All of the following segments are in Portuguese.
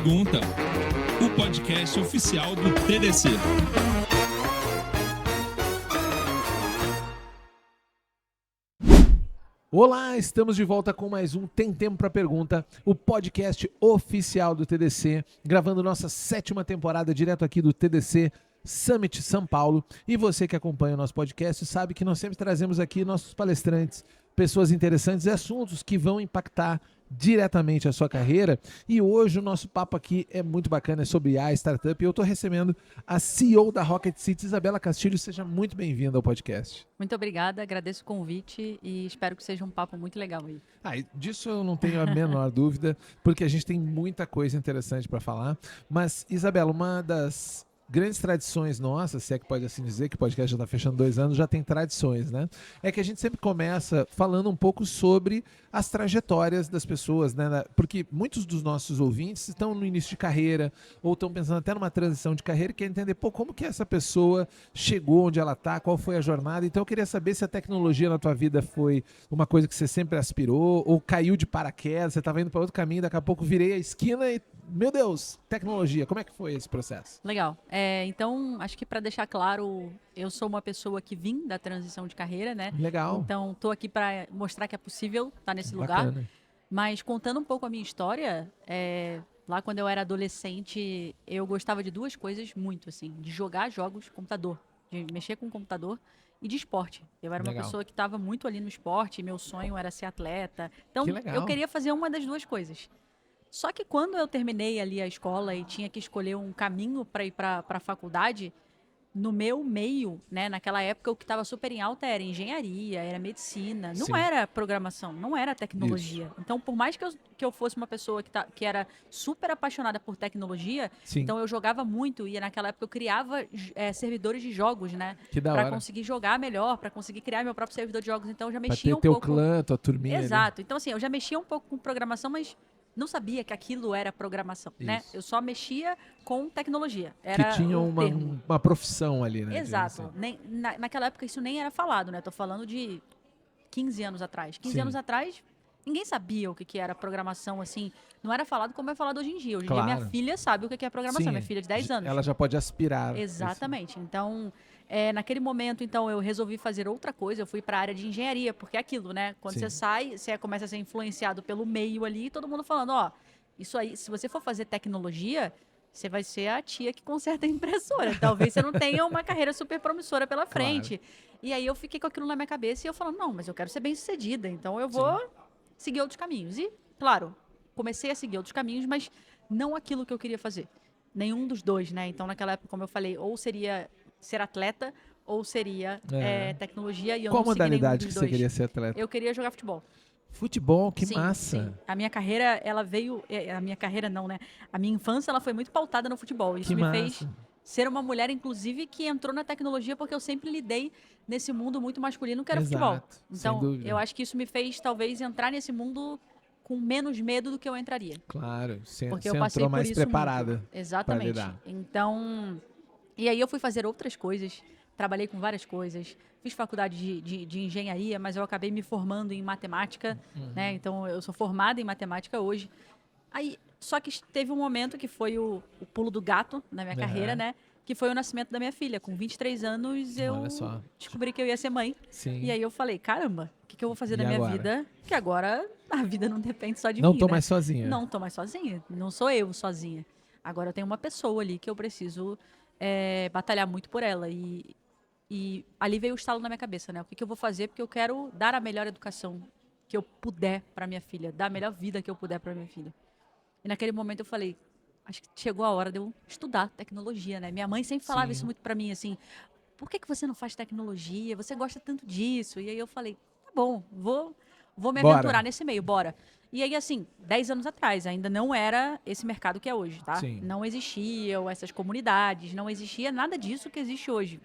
Pergunta, o podcast oficial do TDC. Olá, estamos de volta com mais um Tem Tempo para Pergunta, o podcast oficial do TDC, gravando nossa 7ª temporada direto aqui do TDC Summit São Paulo. E você que acompanha o nosso podcast sabe que nós sempre trazemos aqui nossos palestrantes, pessoas interessantes e assuntos que vão impactar diretamente a sua carreira. E hoje o nosso papo aqui é muito bacana, é sobre a startup. E eu estou recebendo a CEO da Rocket City, Isabela Castilho. Seja muito bem-vinda ao podcast. Muito obrigada, agradeço o convite e espero que seja um papo muito legal aí. Disso eu não tenho a menor dúvida, porque a gente tem muita coisa interessante para falar. Mas, Isabela, uma das grandes tradições nossas, se é que pode assim dizer, que o podcast já está fechando 2 anos, já tem tradições, né? É que a gente sempre começa falando um pouco sobre as trajetórias das pessoas, né? Porque muitos dos nossos ouvintes estão no início de carreira ou estão pensando até numa transição de carreira e querem entender, como que essa pessoa chegou onde ela está, qual foi a jornada. Então eu queria saber se a tecnologia na tua vida foi uma coisa que você sempre aspirou ou caiu de paraquedas, você estava indo para outro caminho, daqui a pouco virei a esquina e, meu Deus, tecnologia. Como é que foi esse processo? Legal. Então, acho que para deixar claro, eu sou uma pessoa que vim da transição de carreira, né? Legal. Então, estou aqui para mostrar que é possível estar nesse lugar. Mas contando um pouco a minha história, lá quando eu era adolescente, eu gostava de 2 coisas muito, assim, de jogar jogos de computador, de mexer com computador e de esporte. Eu era uma pessoa que estava muito ali no esporte, meu sonho era ser atleta. Então, eu queria fazer uma das 2 coisas. Só que quando eu terminei ali a escola e tinha que escolher um caminho para ir para a faculdade, no meu meio, né, naquela época o que estava super em alta era engenharia, era medicina, não era programação, não era tecnologia. Isso. Então, por mais que eu fosse uma pessoa que era super apaixonada por tecnologia, então eu jogava muito e naquela época eu criava servidores de jogos, né, para conseguir jogar melhor, para conseguir criar meu próprio servidor de jogos. Então eu já mexia um pouco. Pra ter teu clã, tua turminha. Exato. Ali. Então assim, eu já mexia um pouco com programação, mas não sabia que aquilo era programação, né? Eu só mexia com tecnologia. Era que tinha uma profissão ali, né? Exato. Naquela época isso nem era falado, né? Tô falando de 15 anos atrás. 15 anos atrás, ninguém sabia o que era programação, assim. Não era falado como é falado hoje em dia. Hoje em dia minha filha sabe o que é programação. Minha filha de 10 anos. Ela já pode aspirar. Exatamente. Então, naquele momento, então, eu resolvi fazer outra coisa. Eu fui para a área de engenharia, porque é aquilo, né? Quando você sai, você começa a ser influenciado pelo meio ali, todo mundo falando, isso aí, se você for fazer tecnologia, você vai ser a tia que conserta a impressora. Talvez você não tenha uma carreira super promissora pela frente. E aí eu fiquei com aquilo na minha cabeça e eu falando, não, mas eu quero ser bem-sucedida, então eu vou seguir outros caminhos. E, claro, comecei a seguir outros caminhos, mas não aquilo que eu queria fazer. Nenhum dos 2, né? Então, naquela época, como eu falei, ou seria ser atleta ou seria tecnologia. E eu Qual não segui nenhum modalidade dos que 2. Você queria ser atleta? Eu queria jogar futebol. Futebol, que massa. Sim. A minha carreira, ela veio... A minha carreira não, né? A minha infância, ela foi muito pautada no futebol. Isso me fez ser uma mulher, inclusive, que entrou na tecnologia porque eu sempre lidei nesse mundo muito masculino que era futebol. Então, eu acho que isso me fez, talvez, entrar nesse mundo com menos medo do que eu entraria. Claro, porque você eu passei entrou por mais isso preparada. Muito. Exatamente. Então, e aí eu fui fazer outras coisas, trabalhei com várias coisas, fiz faculdade de engenharia, mas eu acabei me formando em matemática, né? Então, eu sou formada em matemática hoje. Aí, só que teve um momento que foi o pulo do gato na minha carreira, né? Que foi o nascimento da minha filha. Com 23 anos, eu descobri que eu ia ser mãe. E aí eu falei, caramba, o que eu vou fazer da minha vida? Que agora a vida não depende só de mim, Não tô mais sozinha. Não tô mais sozinha. Não sou eu sozinha. Agora eu tenho uma pessoa ali que eu preciso batalhar muito por ela. E ali veio o estalo na minha cabeça, né? O que eu vou fazer? Porque eu quero dar a melhor educação que eu puder para minha filha. Dar a melhor vida que eu puder para minha filha. E naquele momento eu falei, acho que chegou a hora de eu estudar tecnologia, né? Minha mãe sempre falava isso muito pra mim, assim, por que você não faz tecnologia? Você gosta tanto disso? E aí eu falei, tá bom, vou me aventurar nesse meio, bora. E aí, assim, 10 anos atrás, ainda não era esse mercado que é hoje, tá? Não existiam essas comunidades, não existia nada disso que existe hoje.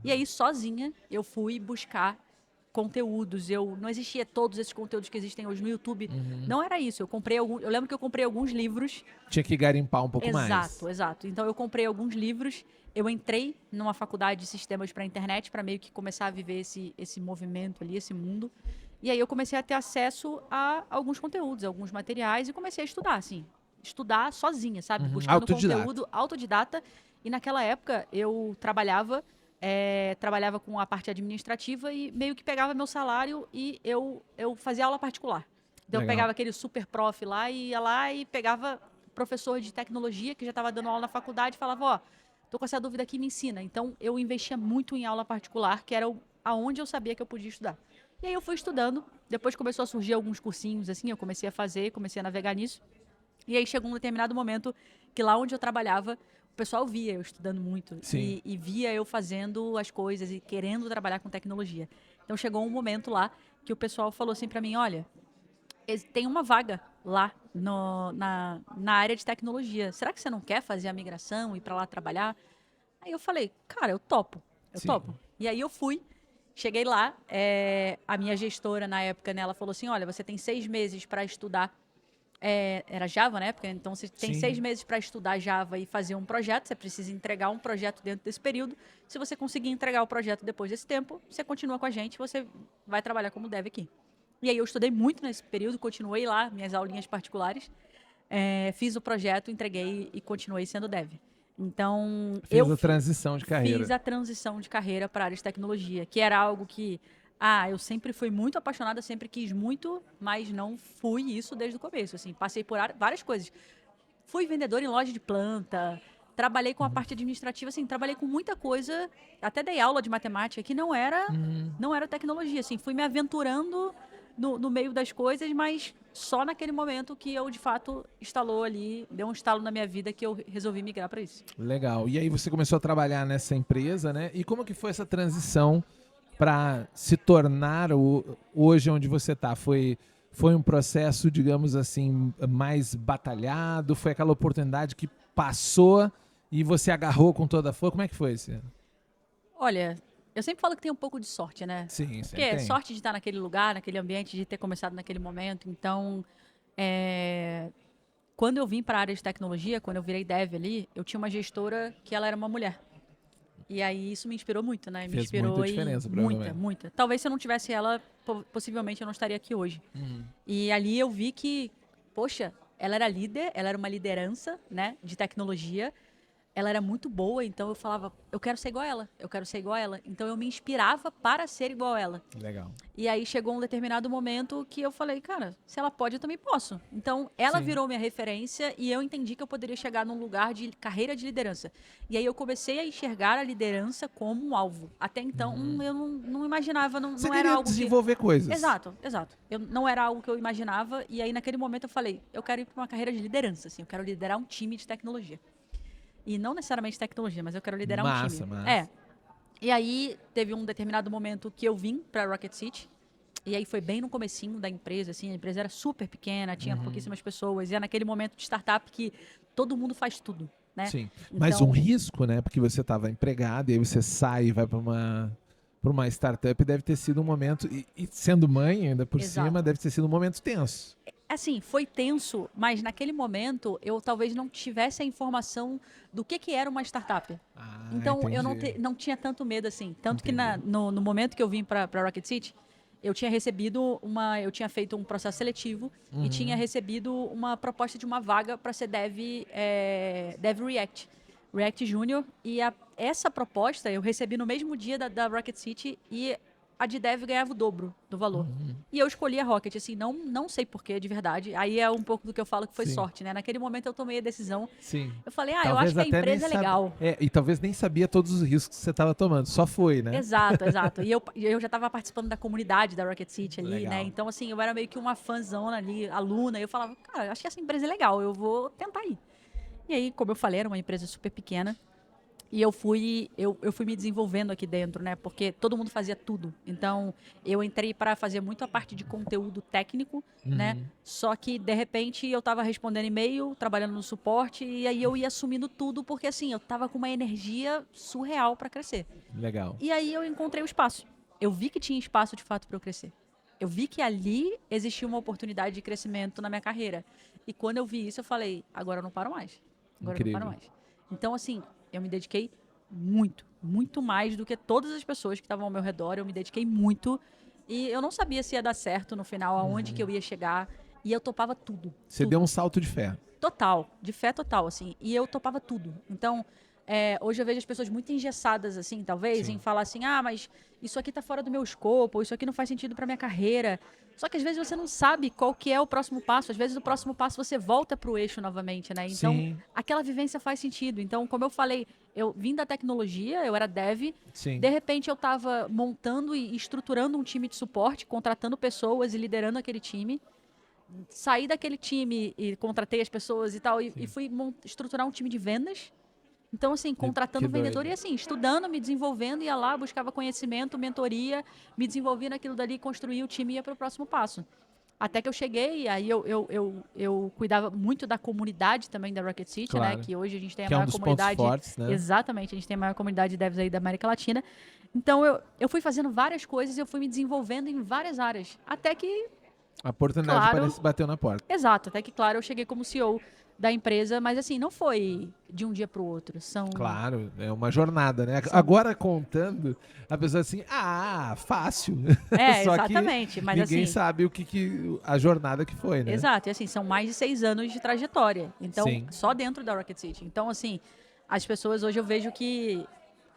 E aí, sozinha, eu fui buscar conteúdos. Não existia todos esses conteúdos que existem hoje no YouTube. Não era isso. Eu lembro que eu comprei alguns livros. Tinha que garimpar um pouco mais. Exato. Então eu comprei alguns livros. Eu entrei numa faculdade de sistemas para a internet para meio que começar a viver esse movimento ali, esse mundo. E aí eu comecei a ter acesso a alguns conteúdos, alguns materiais e comecei a estudar, assim. estudar sozinha, sabe? Uhum. Buscando Autodidata. conteúdo autodidata. E naquela época eu trabalhava com a parte administrativa e meio que pegava meu salário e eu fazia aula particular. Então eu Legal. pegava aquele super prof lá e ia lá e pegava professor de tecnologia que já estava dando aula na faculdade e falava, ó, tô com essa dúvida aqui, me ensina. Então eu investia muito em aula particular, que era aonde eu sabia que eu podia estudar. E aí eu fui estudando, depois começou a surgir alguns cursinhos assim, eu comecei a fazer, comecei a navegar nisso. E aí chegou um determinado momento que lá onde eu trabalhava, o pessoal via eu estudando muito e via eu fazendo as coisas e querendo trabalhar com tecnologia. Então chegou um momento lá que o pessoal falou assim pra mim, olha, tem uma vaga lá na área de tecnologia. Será que você não quer fazer a migração e ir pra lá trabalhar? Aí eu falei, cara, eu topo. Sim. E aí eu fui, cheguei lá, a minha gestora na época, né, ela falou assim, olha, você tem 6 meses para estudar, era Java na época, então você tem Sim. 6 meses para estudar Java e fazer um projeto, você precisa entregar um projeto dentro desse período. Se você conseguir entregar o projeto depois desse tempo, você continua com a gente, você vai trabalhar como dev aqui. E aí eu estudei muito nesse período, continuei lá, minhas aulinhas particulares, fiz o projeto, entreguei e continuei sendo dev. Então, Fiz a transição de carreira. fiz a transição de carreira para a área de tecnologia, que era algo que, eu sempre fui muito apaixonada, sempre quis muito, mas não fui isso desde o começo, assim, passei por várias coisas. Fui vendedora em loja de planta, trabalhei com a parte administrativa, assim, trabalhei com muita coisa, até dei aula de matemática que não era tecnologia, assim, fui me aventurando no meio das coisas, mas só naquele momento que eu, de fato, deu um estalo na minha vida que eu resolvi migrar para isso. Legal. E aí você começou a trabalhar nessa empresa, né? E como que foi essa transição para se tornar hoje onde você está? Foi um processo, digamos assim, mais batalhado? Foi aquela oportunidade que passou e você agarrou com toda a força? Como é que foi isso? Olha, eu sempre falo que tem um pouco de sorte, né? Sim, Porque é tem. sorte de estar naquele lugar, naquele ambiente, de ter começado naquele momento. Então, quando eu vim para a área de tecnologia, quando eu virei dev ali, eu tinha uma gestora que ela era uma mulher. E aí isso me inspirou muito, né? Me Fez inspirou muita diferença, muita, provavelmente. muita. Talvez se eu não tivesse ela, possivelmente eu não estaria aqui hoje. E ali eu vi que, poxa, ela era líder, ela era uma liderança, né, de tecnologia. Ela era muito boa, então eu falava, eu quero ser igual a ela, eu quero ser igual a ela. Então eu me inspirava para ser igual a ela. Legal. E aí chegou um determinado momento que eu falei, cara, se ela pode, eu também posso. Então ela Sim. virou minha referência e eu entendi que eu poderia chegar num lugar de carreira de liderança. E aí eu comecei a enxergar a liderança como um alvo. Até então eu não imaginava, não Você era queria algo que... desenvolver coisas. Exato. Não era algo que eu imaginava. E aí naquele momento eu falei, eu quero ir para uma carreira de liderança, assim, eu quero liderar um time de tecnologia. E não necessariamente tecnologia, mas eu quero liderar um time. Massa. E aí teve um determinado momento que eu vim para Rocket City. E aí foi bem no comecinho da empresa, assim, a empresa era super pequena, tinha pouquíssimas pessoas. E é naquele momento de startup que todo mundo faz tudo, né? Sim. Então, Mas um risco, né? Porque você estava empregado e aí você sai e vai para uma startup, deve ter sido um momento, e sendo mãe ainda por Exato. cima, deve ter sido um momento tenso. assim, foi tenso, mas naquele momento eu talvez não tivesse a informação do que era uma startup. Então eu não tinha tanto medo assim. Tanto que no momento que eu vim para Rocket City, eu tinha feito um processo seletivo e tinha recebido uma proposta de uma vaga para ser dev React Junior. E essa proposta eu recebi no mesmo dia da Rocket City e a de dev ganhava o dobro do valor. E eu escolhi a Rocket, assim, não sei porquê, de verdade. Aí é um pouco do que eu falo que foi sorte, né? Naquele momento eu tomei a decisão. Sim. Eu falei, eu acho que a empresa é legal. E talvez nem sabia todos os riscos que você estava tomando, só foi, né? Exato. E eu já estava participando da comunidade da Rocket City ali, Legal. né? Então, assim, eu era meio que uma fãzona ali, aluna. E eu falava, cara, acho que essa empresa é legal, eu vou tentar ir. E aí, como eu falei, era uma empresa super pequena. E eu fui me desenvolvendo aqui dentro, né? Porque todo mundo fazia tudo. Então, eu entrei para fazer muito a parte de conteúdo técnico, né? Só que, de repente, eu estava respondendo e-mail, trabalhando no suporte, e aí eu ia assumindo tudo, porque, assim, eu estava com uma energia surreal para crescer. Legal. E aí eu encontrei o espaço. Eu vi que tinha espaço, de fato, para eu crescer. Eu vi que ali existia uma oportunidade de crescimento na minha carreira. E quando eu vi isso, eu falei, agora eu não paro mais. Incrível. Eu não paro mais. Então, assim, eu me dediquei muito mais do que todas as pessoas que estavam ao meu redor. Eu me dediquei muito e eu não sabia se ia dar certo no final, aonde que eu ia chegar. E eu topava tudo. Você deu um salto de fé. total, de fé total, assim. E eu topava tudo. Então, hoje eu vejo as pessoas muito engessadas, assim, talvez, Sim. em falar assim, mas isso aqui tá fora do meu escopo, ou isso aqui não faz sentido pra minha carreira. Só que às vezes você não sabe qual que é o próximo passo. Às vezes o próximo passo você volta pro eixo novamente, né? Então, Sim. aquela vivência faz sentido. Então, como eu falei, eu vim da tecnologia, eu era dev, Sim. de repente eu estava montando e estruturando um time de suporte, contratando pessoas e liderando aquele time. Saí daquele time e contratei as pessoas e tal, e fui estruturar um time de vendas. Então, assim, contratando que vendedor doido. e assim, estudando, me desenvolvendo, ia lá, buscava conhecimento, mentoria, me desenvolvia naquilo dali, construía o time e ia para o próximo passo. Até que eu cheguei, e aí eu cuidava muito da comunidade também da Rocket City, né? Claro. Que hoje a gente tem a Que é um maior dos pontos comunidade. fortes, né? Exatamente, a gente tem a maior comunidade de devs aí da América Latina. Então eu fui fazendo várias coisas, eu fui me desenvolvendo em várias áreas. Até que, A oportunidade claro, parece bateu na porta. exato, até que, claro, eu cheguei como CEO da empresa, mas assim, não foi de um dia para o outro. Claro, é uma jornada, né? São- Agora contando, a pessoa assim, fácil. Só que exatamente, mas ninguém assim, sabe a jornada que foi, né? exato, e assim, são mais de 6 anos de trajetória. Então, Sim. só dentro da Rocket City. Então, assim, as pessoas hoje eu vejo que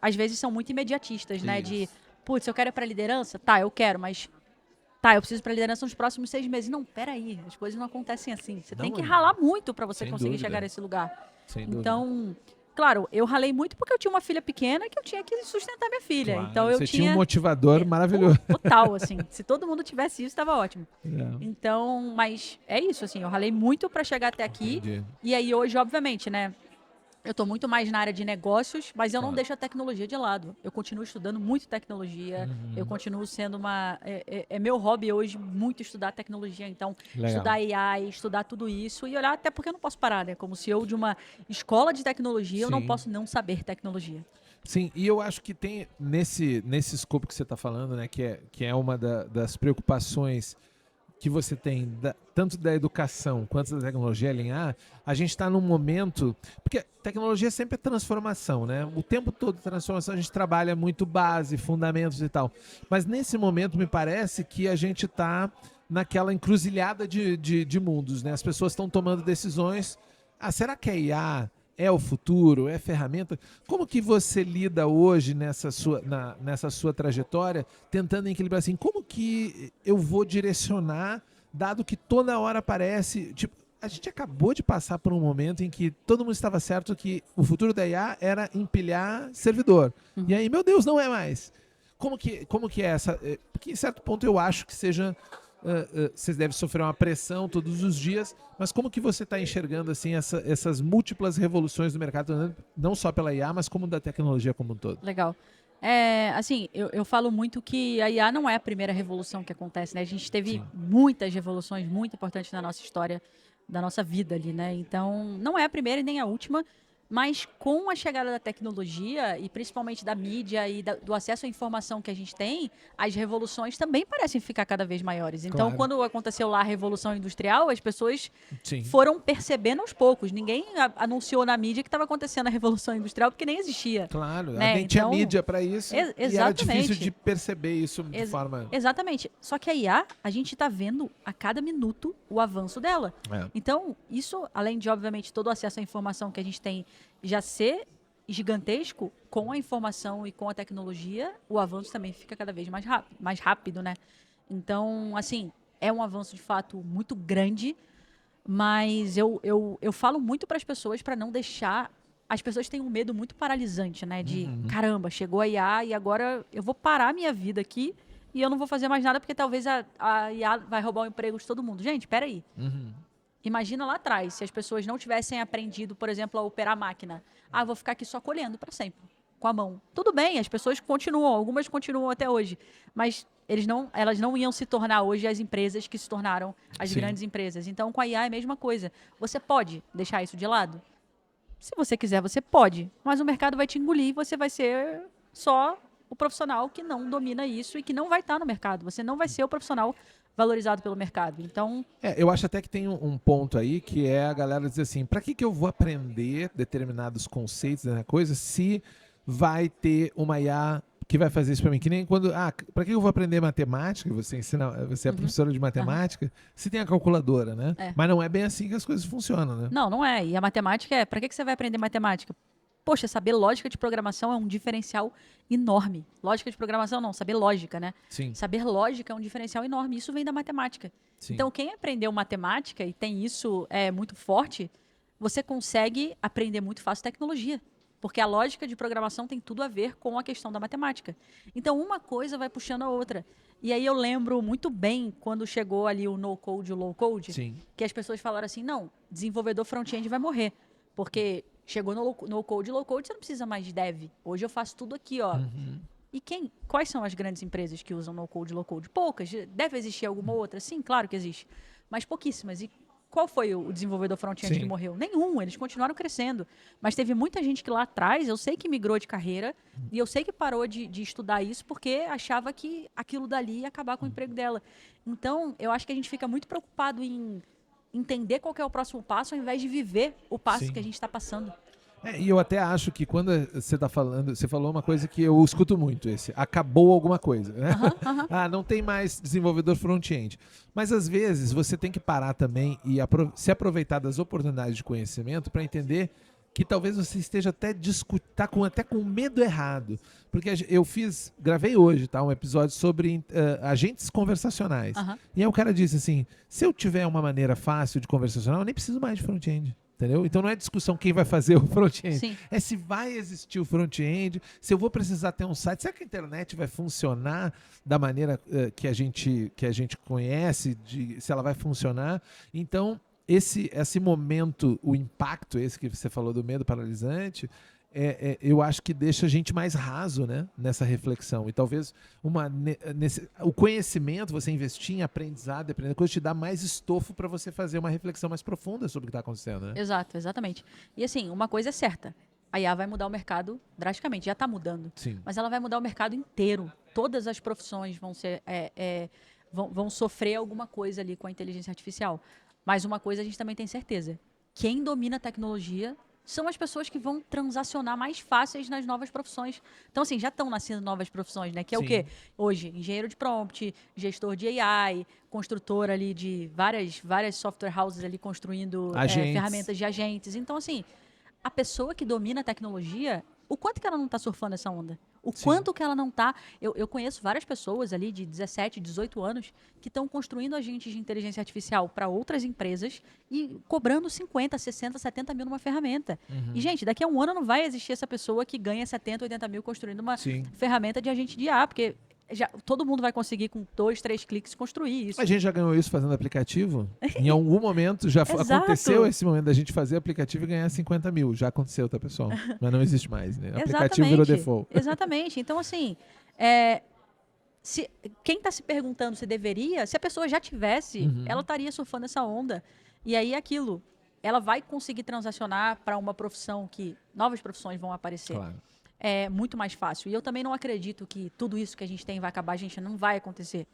às vezes são muito imediatistas, né? De, Isso. putz, eu quero ir pra liderança? Tá, eu quero, mas tá, eu preciso ir pra liderança nos próximos 6 meses. Não, peraí, as coisas não acontecem assim. Você tem Não, que ralar muito pra você sem conseguir dúvida. chegar nesse lugar. Sem dúvida. Então, claro, eu ralei muito porque eu tinha uma filha pequena que eu tinha que sustentar minha filha. Claro, Então eu você tinha um motivador é, maravilhoso. total, assim. Se todo mundo tivesse isso, tava ótimo. É, Então, mas é isso, assim, eu ralei muito pra chegar até aqui. entendi. E aí hoje, obviamente, né? Eu tô muito mais na área de negócios, mas eu não Claro. deixo a tecnologia de lado. Eu continuo estudando muito tecnologia, eu continuo sendo uma... É meu hobby hoje muito estudar tecnologia, então Legal. estudar AI, estudar tudo isso e olhar, até porque eu não posso parar, né? Como CEO de uma escola de tecnologia, eu não Sim. posso não saber tecnologia. Sim, e eu acho que tem nesse escopo que você está falando, né, que é uma das preocupações que você tem, tanto da educação quanto da tecnologia alinhar, a gente está num momento. Porque tecnologia sempre é transformação, né? O tempo todo transformação, a gente trabalha muito base, fundamentos e tal. Mas nesse momento, me parece que a gente está naquela encruzilhada de mundos, né? As pessoas estão tomando decisões. Será que a IA é o futuro? É ferramenta? Como que você lida hoje nessa sua trajetória, tentando equilibrar assim, como que eu vou direcionar, dado que toda hora parece, tipo, a gente acabou de passar por um momento em que todo mundo estava certo que o futuro da IA era empilhar servidor. E aí, meu Deus, não é mais. Como que é essa? Porque em certo ponto eu acho que seja... vocês devem sofrer uma pressão todos os dias, mas como que você está enxergando assim essas múltiplas revoluções do mercado, não só pela IA, mas como da tecnologia como um todo? Legal. Assim, eu falo muito que a IA não é a primeira revolução que acontece, né? A gente teve Sim. muitas revoluções muito importantes na nossa história, da nossa vida ali, né? Então, não é a primeira e nem a última, mas com a chegada da tecnologia e principalmente da mídia e do acesso à informação que a gente tem, as revoluções também parecem ficar cada vez maiores. Então, Claro. quando aconteceu lá a Revolução Industrial, as pessoas Sim. foram percebendo aos poucos. Ninguém anunciou na mídia que estava acontecendo a Revolução Industrial porque nem existia. Claro, Né? nem tinha Então, mídia para isso e era difícil exatamente. de perceber isso de forma... Exatamente. Só que a IA, a gente está vendo a cada minuto o avanço dela. É. Então, isso, além de, obviamente, todo o acesso à informação que a gente tem já ser gigantesco, com a informação e com a tecnologia, o avanço também fica cada vez mais rápido, né? Então, assim, é um avanço de fato muito grande, mas eu falo muito para as pessoas para não deixar. As pessoas têm um medo muito paralisante, né? De caramba, chegou a IA e agora eu vou parar a minha vida aqui e eu não vou fazer mais nada porque talvez a IA vai roubar o emprego de todo mundo. Gente, peraí. Imagina lá atrás, se as pessoas não tivessem aprendido, por exemplo, a operar a máquina. Eu vou ficar aqui só colhendo para sempre, com a mão. Tudo bem, as pessoas continuam, algumas continuam até hoje, mas elas não iam se tornar hoje as empresas que se tornaram as Sim. grandes empresas. Então, com a IA é a mesma coisa. Você pode deixar isso de lado? Se você quiser, você pode, mas o mercado vai te engolir e você vai ser só o profissional que não domina isso e que não vai estar no mercado. Você não vai ser o profissional valorizado pelo mercado. Então, Eu acho até que tem um ponto aí que é a galera dizer assim, para que eu vou aprender determinados conceitos, né, coisa, se vai ter uma IA que vai fazer isso para mim. Que nem quando, para que eu vou aprender matemática? Você é professora de matemática, se tem a calculadora, né? Mas não é bem assim que as coisas funcionam, né? Não é. E a matemática para que você vai aprender matemática? Poxa, saber lógica de programação é um diferencial enorme. Lógica de programação não, saber lógica, né? Sim. Saber lógica é um diferencial enorme. Isso vem da matemática. Sim. Então, quem aprendeu matemática e tem isso muito forte, você consegue aprender muito fácil tecnologia. Porque a lógica de programação tem tudo a ver com a questão da matemática. Então, uma coisa vai puxando a outra. E aí eu lembro muito bem quando chegou ali o no-code e o low-code, Sim. que as pessoas falaram assim, não, desenvolvedor front-end vai morrer. Porque chegou no code e low code, você não precisa mais de dev. Hoje eu faço tudo aqui, ó. E quais são as grandes empresas que usam no code e low code? Poucas. Deve existir alguma outra? Sim, claro que existe. Mas pouquíssimas. E qual foi o desenvolvedor front-end que morreu? Nenhum. Eles continuaram crescendo. Mas teve muita gente que lá atrás, eu sei que migrou de carreira e eu sei que parou de estudar isso porque achava que aquilo dali ia acabar com o emprego dela. Então, eu acho que a gente fica muito preocupado em entender qual que é o próximo passo, ao invés de viver o passo que a gente está passando. E eu até acho que quando você está falando, você falou uma coisa que eu escuto muito, acabou alguma coisa, né? Não tem mais desenvolvedor front-end. Mas às vezes você tem que parar também e se aproveitar das oportunidades de conhecimento para entender que talvez você esteja até com medo errado. Porque eu gravei hoje, tá, um episódio sobre agentes conversacionais. E aí o cara disse assim, se eu tiver uma maneira fácil de conversacional, eu nem preciso mais de front-end. Entendeu? Então não é discussão quem vai fazer o front-end. É se vai existir o front-end, se eu vou precisar ter um site. Será que a internet vai funcionar da maneira que a gente conhece, se ela vai funcionar? Então, esse momento, o impacto esse que você falou do medo paralisante, eu acho que deixa a gente mais raso, né, nessa reflexão. E talvez o conhecimento, você investir em aprendizado, aprender coisas, te dá mais estofo para você fazer uma reflexão mais profunda sobre o que está acontecendo, né? Exato, exatamente. E assim, uma coisa é certa, a IA vai mudar o mercado drasticamente, já está mudando. Sim. Mas ela vai mudar o mercado inteiro. Todas as profissões vão sofrer alguma coisa ali com a inteligência artificial. Mas uma coisa a gente também tem certeza, quem domina a tecnologia são as pessoas que vão transacionar mais fáceis nas novas profissões. Então, assim, já estão nascendo novas profissões, né? Que é o quê? Hoje, engenheiro de prompt, gestor de AI, construtor ali de várias software houses ali construindo ferramentas de agentes. Então, assim, a pessoa que domina a tecnologia, o quanto que ela não está surfando essa onda? O quanto que ela não está... Eu conheço várias pessoas ali de 17, 18 anos que estão construindo agentes de inteligência artificial para outras empresas e cobrando 50, 60, 70 mil numa ferramenta. E, gente, daqui a um ano não vai existir essa pessoa que ganha 70, 80 mil construindo uma ferramenta de agente de IA, porque todo mundo vai conseguir com 2, 3 cliques construir isso. A gente já ganhou isso fazendo aplicativo. Em algum momento já aconteceu esse momento da gente fazer aplicativo e ganhar 50 mil. Já aconteceu, tá, pessoal? Mas não existe mais, né? Aplicativo virou default. Exatamente. Então, assim, quem está se perguntando se deveria, se a pessoa já tivesse, ela estaria surfando essa onda. E aí, ela vai conseguir transacionar para uma profissão que novas profissões vão aparecer. Claro. É muito mais fácil. E eu também não acredito que tudo isso que a gente tem vai acabar. Gente, não vai acontecer.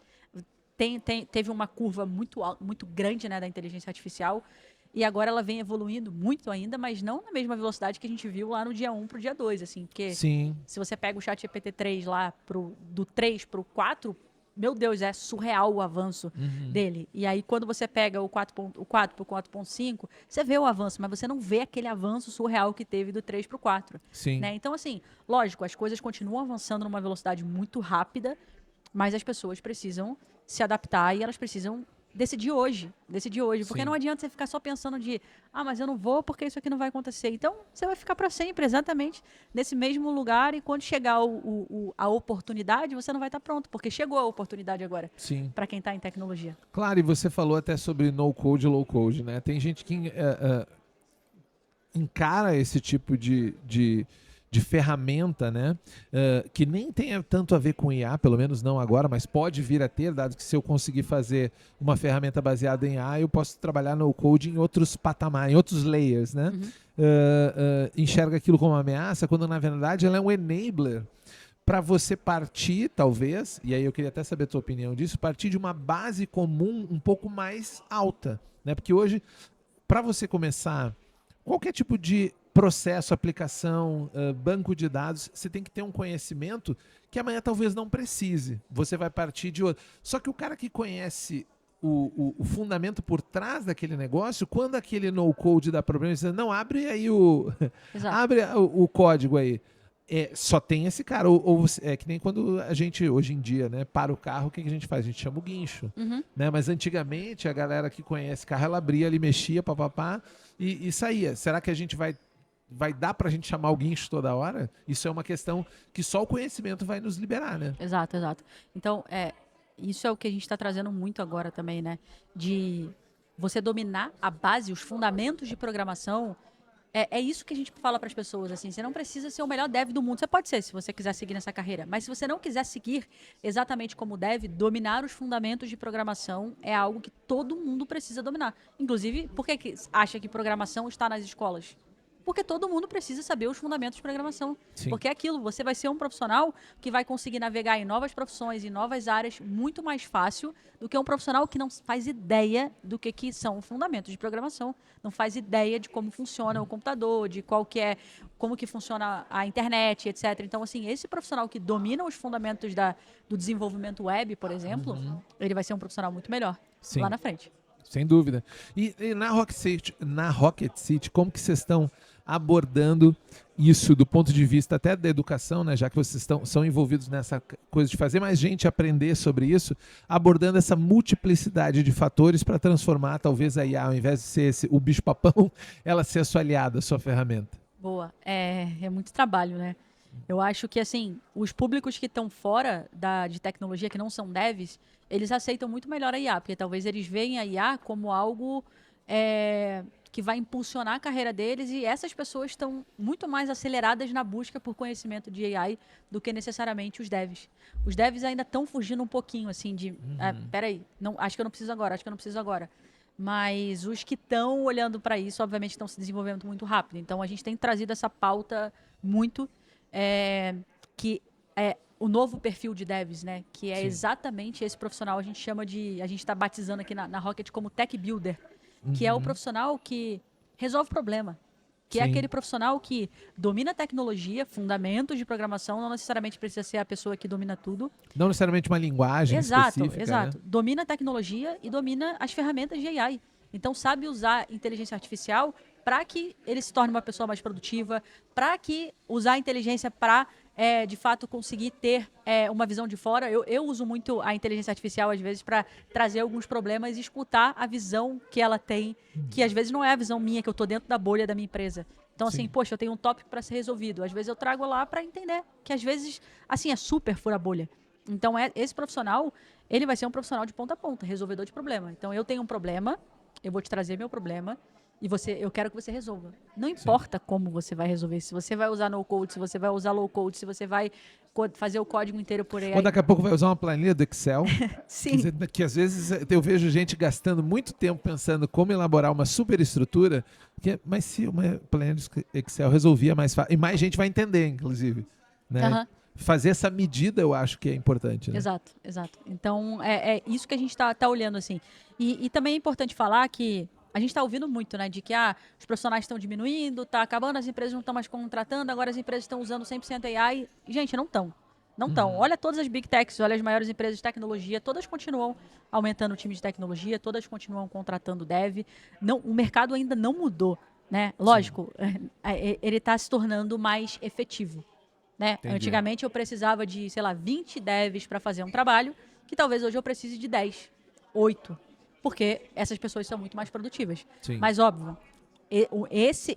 Teve uma curva muito grande, né, da inteligência artificial e agora ela vem evoluindo muito ainda, mas não na mesma velocidade que a gente viu lá no dia 1 pro dia 2. Assim, porque se você pega o chat GPT-3 lá do 3 pro 4, meu Deus, é surreal o avanço dele. E aí, quando você pega o 4 pro 4.5, você vê o avanço, mas você não vê aquele avanço surreal que teve do 3 pro 4. Sim. Né? Então, assim, lógico, as coisas continuam avançando numa velocidade muito rápida, mas as pessoas precisam se adaptar e elas precisam decidir hoje. Porque não adianta você ficar só pensando mas eu não vou porque isso aqui não vai acontecer. Então, você vai ficar para sempre exatamente nesse mesmo lugar e quando chegar a oportunidade, você não vai estar pronto, porque chegou a oportunidade agora para quem está em tecnologia. Claro, e você falou até sobre no-code e low-code, né? Tem gente que encara esse tipo de ferramenta, né, que nem tem tanto a ver com IA, pelo menos não agora, mas pode vir a ter, dado que se eu conseguir fazer uma ferramenta baseada em IA, eu posso trabalhar no code em outros patamares, em outros layers, né? Enxerga aquilo como uma ameaça, quando na verdade ela é um enabler para você partir, talvez, e aí eu queria até saber a tua opinião disso, partir de uma base comum um pouco mais alta, né? Porque hoje, para você começar qualquer tipo de processo, aplicação, banco de dados, você tem que ter um conhecimento que amanhã talvez não precise. Você vai partir de outro. Só que o cara que conhece o fundamento por trás daquele negócio, quando aquele no-code dá problema, ele diz, não, abre aí abre o código aí. Só tem esse cara. É que nem quando a gente, hoje em dia, né, para o carro, o que a gente faz? A gente chama o guincho. Né? Mas antigamente, a galera que conhece carro, ela abria ali, mexia, papapá, e saía. Será que a gente vai dar pra gente chamar o guincho toda hora? Isso é uma questão que só o conhecimento vai nos liberar, né? Exato. Então, isso é o que a gente está trazendo muito agora também, né? De você dominar a base, os fundamentos de programação. É isso que a gente fala para as pessoas, assim, você não precisa ser o melhor dev do mundo, você pode ser, se você quiser seguir nessa carreira, mas se você não quiser seguir exatamente como dev, dominar os fundamentos de programação é algo que todo mundo precisa dominar. Inclusive, por que acha que programação está nas escolas? Porque todo mundo precisa saber os fundamentos de programação. Sim. Porque é aquilo, você vai ser um profissional que vai conseguir navegar em novas profissões, em novas áreas, muito mais fácil do que um profissional que não faz ideia do que são os fundamentos de programação. Não faz ideia de como funciona o computador, de como que funciona a internet, etc. Então, assim, esse profissional que domina os fundamentos do desenvolvimento web, por exemplo, ele vai ser um profissional muito melhor lá na frente. Sem dúvida. E na Rocket City, como que vocês estão abordando isso do ponto de vista até da educação, né? Já que vocês são envolvidos nessa coisa de fazer mais gente aprender sobre isso, abordando essa multiplicidade de fatores para transformar talvez a IA, ao invés de ser o bicho-papão, ela ser a sua aliada, a sua ferramenta. Boa. É muito trabalho, né? Eu acho que, assim, os públicos que estão fora de tecnologia, que não são devs, eles aceitam muito melhor a IA, porque talvez eles veem a IA como algo que vai impulsionar a carreira deles, e essas pessoas estão muito mais aceleradas na busca por conhecimento de AI do que necessariamente os devs. Os devs ainda estão fugindo um pouquinho, assim, peraí, acho que eu não preciso agora. Mas os que estão olhando para isso, obviamente, estão se desenvolvendo muito rápido. Então, a gente tem trazido essa pauta muito, que é o novo perfil de devs, né? Que é exatamente esse profissional, a gente está batizando aqui na Rocket como Tech Builder, que é o profissional que resolve problema. Que é aquele profissional que domina a tecnologia, fundamentos de programação, não necessariamente precisa ser a pessoa que domina tudo. Não necessariamente uma linguagem específica. Exato. Né? Domina a tecnologia e domina as ferramentas de AI. Então, sabe usar inteligência artificial para que ele se torne uma pessoa mais produtiva, para que usar a inteligência para, de fato, conseguir ter uma visão de fora. Eu uso muito a inteligência artificial, às vezes, para trazer alguns problemas e escutar a visão que ela tem, que às vezes não é a visão minha, que eu estou dentro da bolha da minha empresa. Então, assim, poxa, eu tenho um tópico para ser resolvido. Às vezes eu trago lá para entender, que às vezes, assim, é super fura bolha. Então, esse profissional, ele vai ser um profissional de ponta a ponta, resolvedor de problema. Então, eu tenho um problema, eu vou te trazer meu problema, e eu quero que você resolva. Não importa como você vai resolver, se você vai usar no-code, se você vai usar low-code, se você vai fazer o código inteiro por AI. Ou daqui a pouco vai usar uma planilha do Excel. Sim. Que às vezes eu vejo gente gastando muito tempo pensando como elaborar uma superestrutura, mas se uma planilha do Excel resolvia mais fácil, e mais gente vai entender, inclusive. Né? Fazer essa medida eu acho que é importante. Né? Exato. Então, é isso que a gente tá olhando, assim. E também é importante falar que a gente está ouvindo muito, né, de que os profissionais estão diminuindo, está acabando, as empresas não estão mais contratando, agora as empresas estão usando 100% AI. Gente, não estão. Olha todas as big techs, olha as maiores empresas de tecnologia, todas continuam aumentando o time de tecnologia, todas continuam contratando dev. O mercado ainda não mudou, né? Lógico, ele está se tornando mais efetivo. Né? Antigamente eu precisava de, 20 devs para fazer um trabalho, que talvez hoje eu precise de 10, 8. Porque essas pessoas são muito mais produtivas. Sim. Mas, óbvio,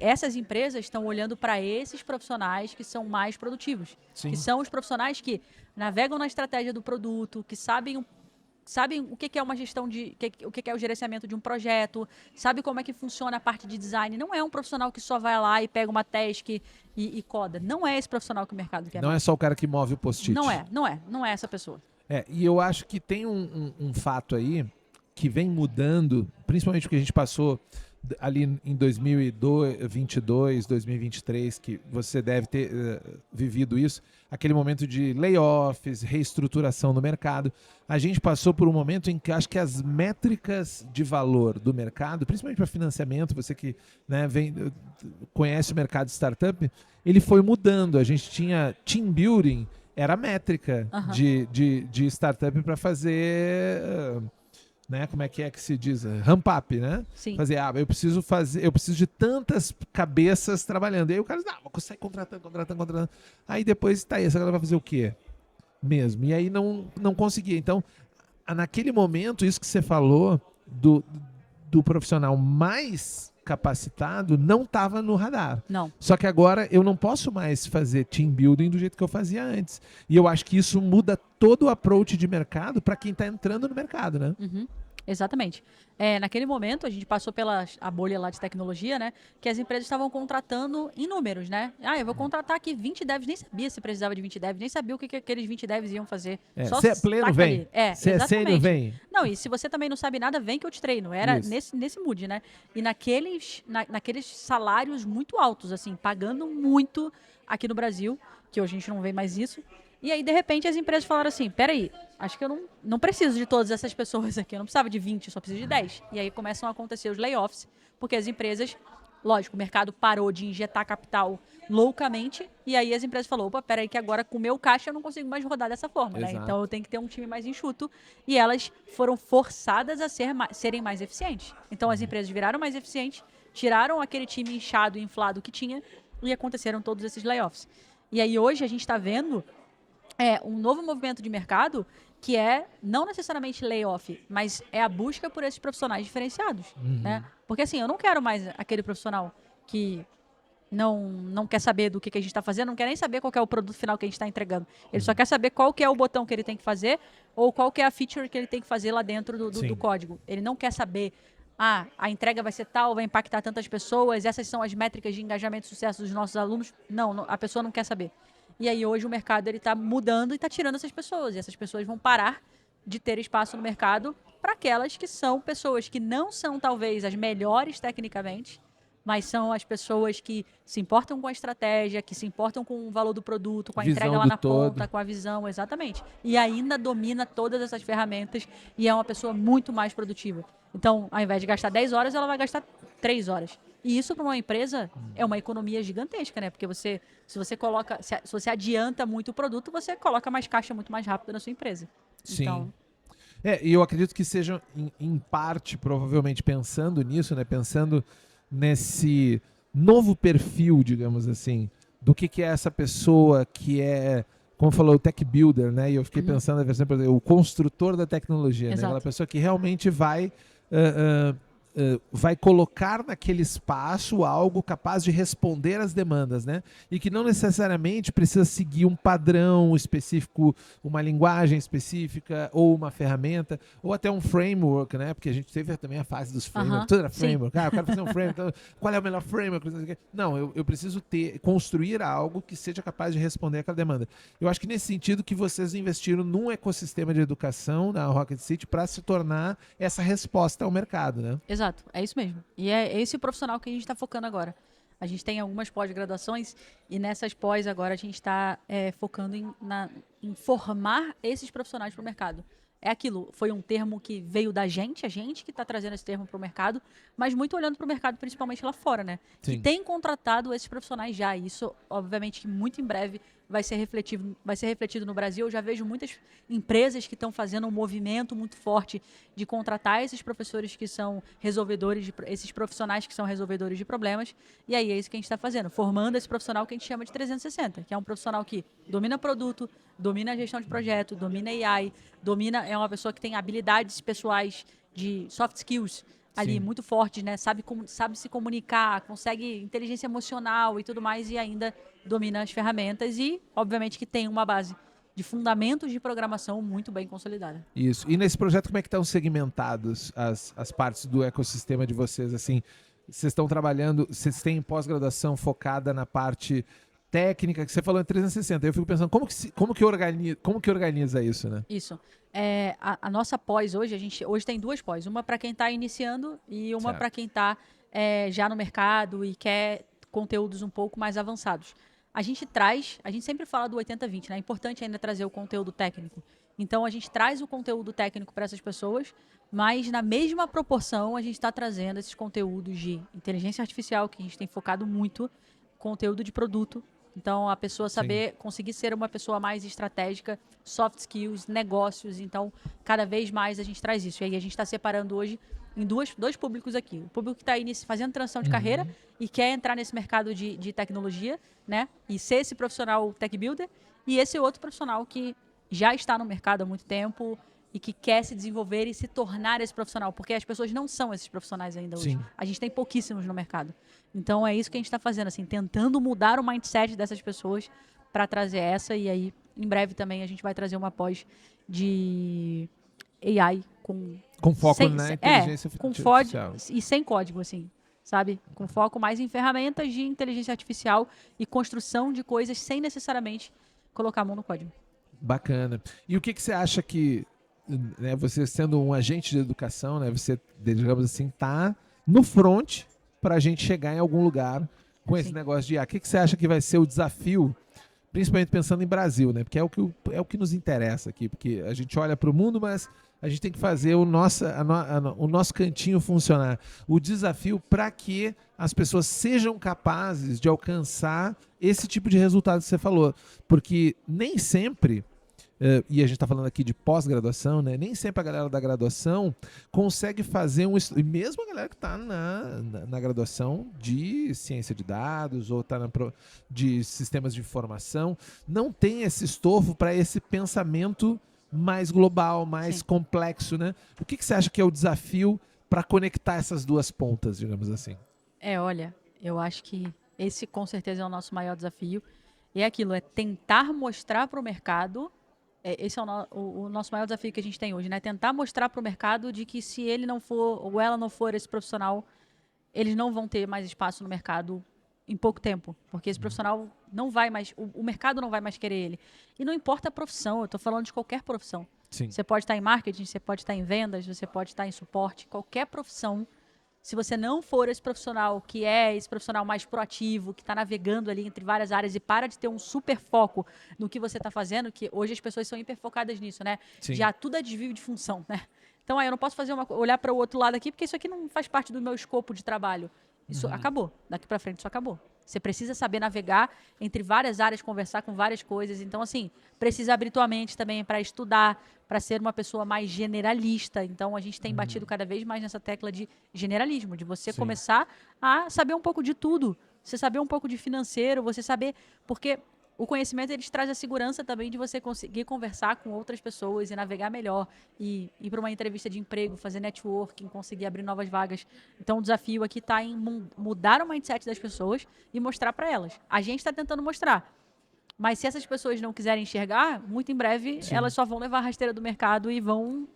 essas empresas estão olhando para esses profissionais que são mais produtivos. Sim. Que são os profissionais que navegam na estratégia do produto, que sabem o que é uma gestão o que é o gerenciamento de um projeto, sabe como é que funciona a parte de design. Não é um profissional que só vai lá e pega uma task e coda. Não é esse profissional que o mercado quer. Não é só o cara que move o post-it. Não é essa pessoa. E eu acho que tem um fato aí que vem mudando, principalmente porque a gente passou ali em 2022, 2023, que você deve ter vivido isso, aquele momento de layoffs, reestruturação no mercado. A gente passou por um momento em que acho que as métricas de valor do mercado, principalmente para financiamento, você que, né, conhece o mercado de startup, ele foi mudando. A gente tinha team building, era a métrica de startup para fazer... né? Como é que se diz? Ramp up, né? Sim. Fazer, eu preciso de tantas cabeças trabalhando. E aí o cara diz, vou sair contratando. Aí depois, tá aí, essa galera vai fazer o quê? Mesmo. E aí não conseguia. Então, naquele momento, isso que você falou do profissional mais capacitado não estava no radar. Não. Só que agora eu não posso mais fazer team building do jeito que eu fazia antes. E eu acho que isso muda todo o approach de mercado para quem está entrando no mercado, né? Uhum. Exatamente. Naquele momento, a gente passou pela a bolha lá de tecnologia, né? Que as empresas estavam contratando em números, né? Eu vou contratar aqui 20 devs, nem sabia se precisava de 20 devs, nem sabia o que aqueles 20 devs iam fazer. Se é pleno, vem. Se é sênior, vem. Não, e se você também não sabe nada, vem que eu te treino. Era nesse mood, né? E naqueles salários muito altos, assim, pagando muito aqui no Brasil, que hoje a gente não vê mais isso. E aí, de repente, as empresas falaram assim, peraí, acho que eu não preciso de todas essas pessoas aqui, eu não precisava de 20, eu só preciso de 10. E aí começam a acontecer os layoffs, porque as empresas, lógico, o mercado parou de injetar capital loucamente, e aí as empresas falaram, opa, peraí que agora com o meu caixa eu não consigo mais rodar dessa forma, né? Então eu tenho que ter um time mais enxuto, e elas foram forçadas a serem mais eficientes. Então as empresas viraram mais eficientes, tiraram aquele time inchado e inflado que tinha, e aconteceram todos esses layoffs. E aí hoje a gente está vendo um novo movimento de mercado que é não necessariamente layoff, mas é a busca por esses profissionais diferenciados, né? Porque assim, eu não quero mais aquele profissional que não quer saber do que a gente está fazendo, não quer nem saber qual que é o produto final que a gente está entregando. Ele só quer saber qual que é o botão que ele tem que fazer ou qual que é a feature que ele tem que fazer lá dentro do código. Ele não quer saber, a entrega vai ser tal, vai impactar tantas pessoas, essas são as métricas de engajamento e sucesso dos nossos alunos. Não, a pessoa não quer saber. E aí hoje o mercado está mudando e está tirando essas pessoas. E essas pessoas vão parar de ter espaço no mercado para aquelas que são pessoas que não são talvez as melhores tecnicamente, mas são as pessoas que se importam com a estratégia, que se importam com o valor do produto, com a entrega lá na ponta, com a visão, exatamente. E ainda domina todas essas ferramatas e é uma pessoa muito mais produtiva. Então, ao invés de gastar 10 horas, ela vai gastar 3 horas. E isso para uma empresa é uma economia gigantesca, né? Porque se você adianta muito o produto, você coloca mais caixa muito mais rápido na sua empresa. Sim. Então, e eu acredito que seja, em parte, provavelmente pensando nisso, né? Pensando nesse novo perfil, digamos assim, do que é essa pessoa que é, como falou, o tech builder, né? E eu fiquei pensando, por exemplo, o construtor da tecnologia, né? Aquela pessoa que realmente vai colocar naquele espaço algo capaz de responder às demandas, né? E que não necessariamente precisa seguir um padrão específico, uma linguagem específica, ou uma ferramenta, ou até um framework, né? Porque a gente teve também a fase dos frameworks, tudo era framework. Eu quero fazer um framework, então, qual é o melhor framework? Não, eu preciso construir algo que seja capaz de responder àquela demanda. Eu acho que nesse sentido que vocês investiram num ecossistema de educação na Rocket City para se tornar essa resposta ao mercado, né? Exato, é isso mesmo. E é esse profissional que a gente está focando agora. A gente tem algumas pós-graduações e nessas pós agora a gente está focando em formar esses profissionais para o mercado. É aquilo, foi um termo que veio da gente, a gente que está trazendo esse termo para o mercado, mas muito olhando para o mercado, principalmente lá fora, né? Sim. Que tem contratado esses profissionais já. E isso, obviamente, que muito em breve vai ser refletido no Brasil. Eu já vejo muitas empresas que estão fazendo um movimento muito forte de contratar esses professores que são esses profissionais que são resolvedores de problemas. E aí é isso que a gente está fazendo, formando esse profissional que a gente chama de 360, que é um profissional que domina produto, domina a gestão de projeto, domina AI, é uma pessoa que tem habilidades pessoais de soft skills ali muito fortes, né? Sabe se comunicar, consegue inteligência emocional e tudo mais, e ainda domina as ferramentas e, obviamente, que tem uma base de fundamentos de programação muito bem consolidada. Isso. E nesse projeto, como é que estão segmentados as partes do ecossistema de vocês? Assim, vocês estão trabalhando, vocês têm pós-graduação focada na parte técnica, que você falou em 360. Eu fico pensando, como que organiza isso, né? Isso. A nossa pós hoje, hoje tem duas pós. Uma para quem está iniciando e uma para quem está já no mercado e quer conteúdos um pouco mais avançados. A gente sempre fala do 80-20, né? É importante ainda trazer o conteúdo técnico. Então, a gente traz o conteúdo técnico para essas pessoas, mas na mesma proporção a gente está trazendo esses conteúdos de inteligência artificial, que a gente tem focado muito, conteúdo de produto. Então, a pessoa conseguir ser uma pessoa mais estratégica, soft skills, negócios. Então, cada vez mais a gente traz isso. E aí a gente está separando hoje em dois públicos aqui. O público que está fazendo transição de carreira e quer entrar nesse mercado de tecnologia, né? E ser esse profissional tech builder. E esse outro profissional que já está no mercado há muito tempo e que quer se desenvolver e se tornar esse profissional. Porque as pessoas não são esses profissionais ainda hoje. Sim. A gente tem pouquíssimos no mercado. Então, é isso que a gente está fazendo, assim, tentando mudar o mindset dessas pessoas para trazer essa. E aí, em breve também, a gente vai trazer uma pós de AI com foco na inteligência artificial. E sem código, assim, sabe? Com foco mais em ferramentas de inteligência artificial e construção de coisas sem necessariamente colocar a mão no código. Bacana. E o que você acha que, né, você sendo um agente de educação, né, você, digamos assim, tá no front para a gente chegar em algum lugar com esse negócio de IA. O que você acha que vai ser o desafio, principalmente pensando em Brasil, né? Porque é o que nos interessa aqui, porque a gente olha para o mundo, mas a gente tem que fazer o nosso cantinho funcionar. O desafio para que as pessoas sejam capazes de alcançar esse tipo de resultado que você falou. Porque nem sempre, e a gente está falando aqui de pós-graduação, né? Nem sempre a galera da graduação consegue fazer e mesmo a galera que está na graduação de ciência de dados ou está de sistemas de informação, não tem esse estofo para esse pensamento mais global, mais complexo, né? O que você acha que é o desafio para conectar essas duas pontas, digamos assim? Olha, eu acho que esse com certeza é o nosso maior desafio. E é aquilo, é tentar mostrar para o mercado, esse é o nosso maior desafio que a gente tem hoje, né? Tentar mostrar para o mercado de que se ele não for, ou ela não for esse profissional, eles não vão ter mais espaço no mercado em pouco tempo, porque esse profissional não vai mais, o mercado não vai mais querer ele. E não importa a profissão, eu estou falando de qualquer profissão. Sim. Você pode estar em marketing, você pode estar em vendas, você pode estar em suporte, qualquer profissão. Se você não for esse profissional que é esse profissional mais proativo, que está navegando ali entre várias áreas e para de ter um super foco no que você está fazendo, que hoje as pessoas são hiperfocadas nisso, né? Sim. Já tudo é desvio de função, né? Então, eu não posso olhar para o outro lado aqui, porque isso aqui não faz parte do meu escopo de trabalho. Isso acabou. Daqui para frente isso acabou. Você precisa saber navegar entre várias áreas, conversar com várias coisas. Então, assim, precisa abrir tua mente também para estudar, para ser uma pessoa mais generalista. Então, a gente tem batido cada vez mais nessa tecla de generalismo, de você começar a saber um pouco de tudo. Você saber um pouco de financeiro, você saber... Porque o conhecimento, ele traz a segurança também de você conseguir conversar com outras pessoas e navegar melhor. E ir para uma entrevista de emprego, fazer networking, conseguir abrir novas vagas. Então, o desafio aqui está em mudar o mindset das pessoas e mostrar para elas. A gente está tentando mostrar. Mas se essas pessoas não quiserem enxergar, muito em breve, elas só vão levar a rasteira do mercado e vão...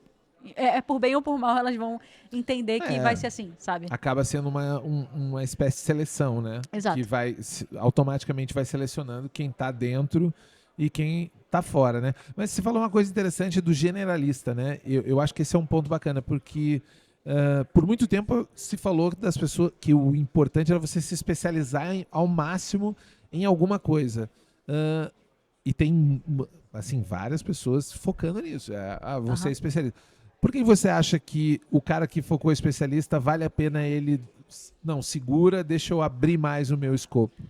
por bem ou por mal, elas vão entender que vai ser assim, sabe? Acaba sendo uma espécie de seleção, né? Exato. Que automaticamente vai selecionando quem está dentro e quem está fora, né? Mas você falou uma coisa interessante do generalista, né? Eu acho que esse é um ponto bacana, porque por muito tempo se falou das pessoas que o importante era você se especializar ao máximo em alguma coisa. E tem, assim, várias pessoas focando nisso. Você é especialista. Por que você acha que o cara que focou especialista vale a pena ele... Não, segura, deixa eu abrir mais o meu escopo.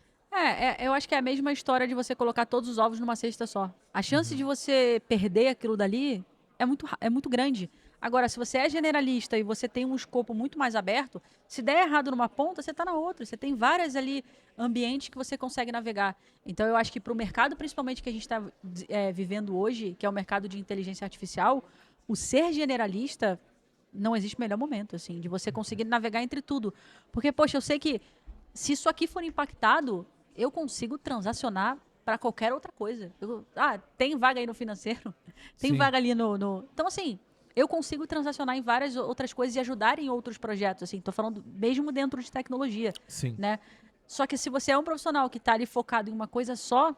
Eu acho que é a mesma história de você colocar todos os ovos numa cesta só. A chance de você perder aquilo dali é muito grande. Agora, se você é generalista e você tem um escopo muito mais aberto, se der errado numa ponta, você está na outra. Você tem várias ali ambientes que você consegue navegar. Então, eu acho que para o mercado, principalmente que a gente está vivendo hoje, que é o mercado de inteligência artificial, o ser generalista não existe melhor momento, assim, de você conseguir navegar entre tudo. Porque, poxa, eu sei que se isso aqui for impactado, eu consigo transacionar para qualquer outra coisa. Tem vaga aí no financeiro? Tem vaga ali no... Então, assim, eu consigo transacionar em várias outras coisas e ajudar em outros projetos, assim. Estou falando mesmo dentro de tecnologia. Sim. Né? Só que se você é um profissional que está ali focado em uma coisa só,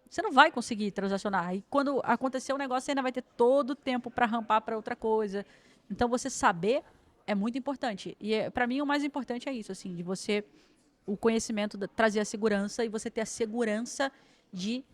você não vai conseguir transacionar. E quando acontecer o negócio, você ainda vai ter todo o tempo para rampar para outra coisa. Então, você saber é muito importante. E para mim o mais importante é isso, assim, de você, o conhecimento, trazer a segurança e você ter a segurança de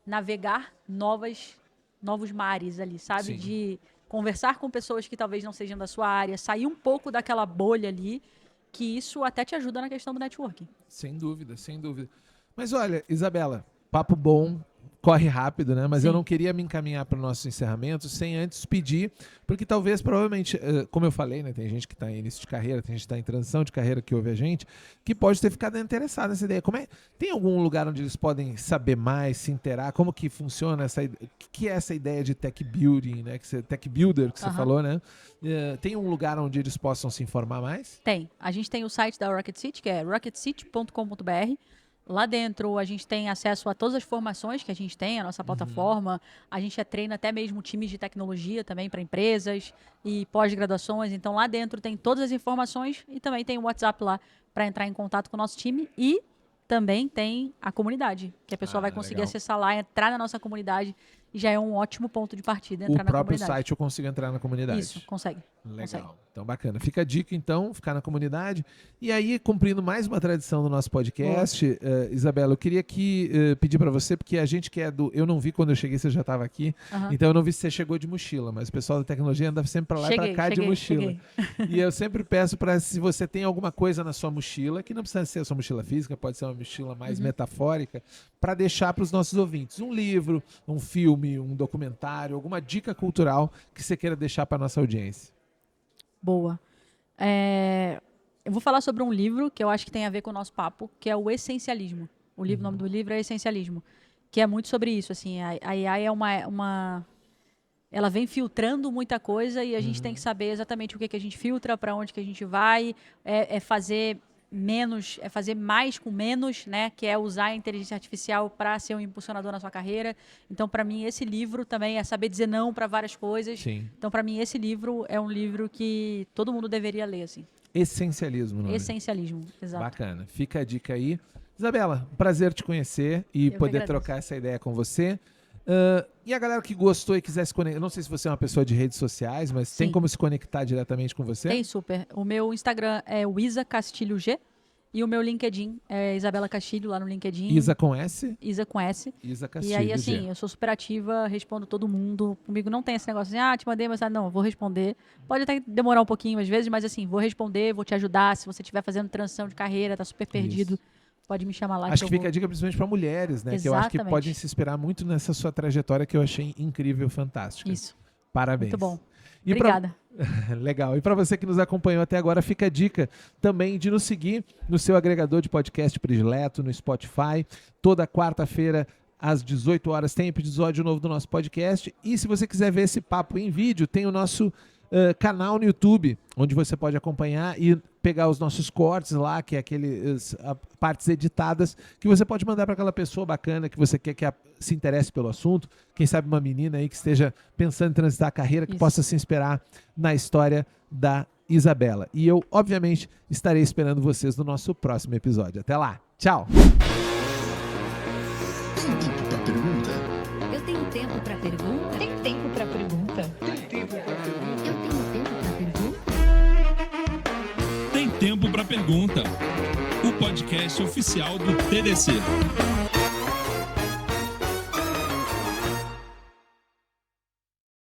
navegar novos mares ali, sabe? Sim. De conversar com pessoas que talvez não sejam da sua área, sair um pouco daquela bolha ali, que isso até te ajuda na questão do networking. Sem dúvida, sem dúvida. Mas olha, Isabela, papo bom, corre rápido, né? Mas Sim. eu não queria me encaminhar para o nosso encerramento sem antes pedir, porque talvez, provavelmente, como eu falei, né? Tem gente que está em início de carreira, tem gente que está em transição de carreira que ouve a gente, que pode ter ficado interessado nessa ideia. Tem algum lugar onde eles podem saber mais, se inteirar? Como que funciona o que é essa ideia de tech building, né? Tech builder que você falou, né? Tem um lugar onde eles possam se informar mais? Tem. A gente tem o site da Rocket City, que é rocketcity.com.br. Lá dentro a gente tem acesso a todas as formações que a gente tem, a nossa plataforma. A gente treina até mesmo times de tecnologia também para empresas e pós-graduações. Então lá dentro tem todas as informações e também tem o WhatsApp lá para entrar em contato com o nosso time. E também tem a comunidade, que a pessoa vai conseguir legal. acessar lá, entrar na nossa comunidade e já é um ótimo ponto de partida entrar O na próprio comunidade. site eu consigo entrar na comunidade. Isso, consegue. Legal. Consegue. Então, bacana. Fica a dica, então, ficar na comunidade. E aí, cumprindo mais uma tradição do nosso podcast, Isabela, eu queria pedir para você, porque a gente que é do... Eu não vi quando eu cheguei, você já estava aqui, então eu não vi se você chegou de mochila, mas o pessoal da tecnologia anda sempre para lá e para cá de mochila. E eu sempre peço para, se você tem alguma coisa na sua mochila, que não precisa ser a sua mochila física, pode ser uma mochila mais metafórica, para deixar para os nossos ouvintes. Um livro, um filme, um documentário, alguma dica cultural que você queira deixar para nossa audiência. Boa. Eu vou falar sobre um livro que eu acho que tem a ver com o nosso papo, que é o Essencialismo. O nome do livro é Essencialismo, que é muito sobre isso. Assim, a AI é ela vem filtrando muita coisa e a gente tem que saber exatamente o que a gente filtra, para onde que a gente vai, é fazer menos, é fazer mais com menos, né? Que é usar a inteligência artificial para ser um impulsionador na sua carreira. Então, para mim, esse livro também é saber dizer não para várias coisas. Sim. Então, para mim, esse livro é um livro que todo mundo deveria ler, assim. Essencialismo, não é? Essencialismo, exato. Bacana. Fica a dica aí. Isabela, um prazer te conhecer e poder trocar essa ideia com você. E a galera que gostou e quiser se conectar, eu não sei se você é uma pessoa de redes sociais, mas Sim. tem como se conectar diretamente com você? Tem super. O meu Instagram é o Isa Castilho G e o meu LinkedIn é Isabela Castilho lá no LinkedIn. Isa com S? Isa com S. Isa Castilho E aí, assim, G. eu sou super ativa, respondo todo mundo. Comigo não tem esse negócio assim, te mandei mensagem. Não, eu vou responder. Pode até demorar um pouquinho às vezes, mas assim, vou responder, vou te ajudar. Se você estiver fazendo transição de carreira, tá super perdido, pode me chamar lá. Acho que fica a dica principalmente para mulheres, né? Exatamente. Que eu acho que podem se inspirar muito nessa sua trajetória que eu achei incrível, fantástica. Isso. Parabéns. Muito bom. E Obrigada. Legal. E para você que nos acompanhou até agora, fica a dica também de nos seguir no seu agregador de podcast predileto, no Spotify. Toda quarta-feira, às 18 horas, tem episódio novo do nosso podcast. E se você quiser ver esse papo em vídeo, tem o nosso canal no YouTube, onde você pode acompanhar e pegar os nossos cortes lá, que é aqueles partes editadas, que você pode mandar para aquela pessoa bacana que você quer que se interesse pelo assunto. Quem sabe uma menina aí que esteja pensando em transitar a carreira, que possa se inspirar na história da Isabela. E eu, obviamente, estarei esperando vocês no nosso próximo episódio. Até lá. Tchau. Tem tempo para pergunta? Eu tenho tempo para pergunta? Tem tempo para pergunta? Tem tempo para pergunta? Eu tenho tempo para pergunta? Tem Tempo para Pergunta, o podcast oficial do TDC.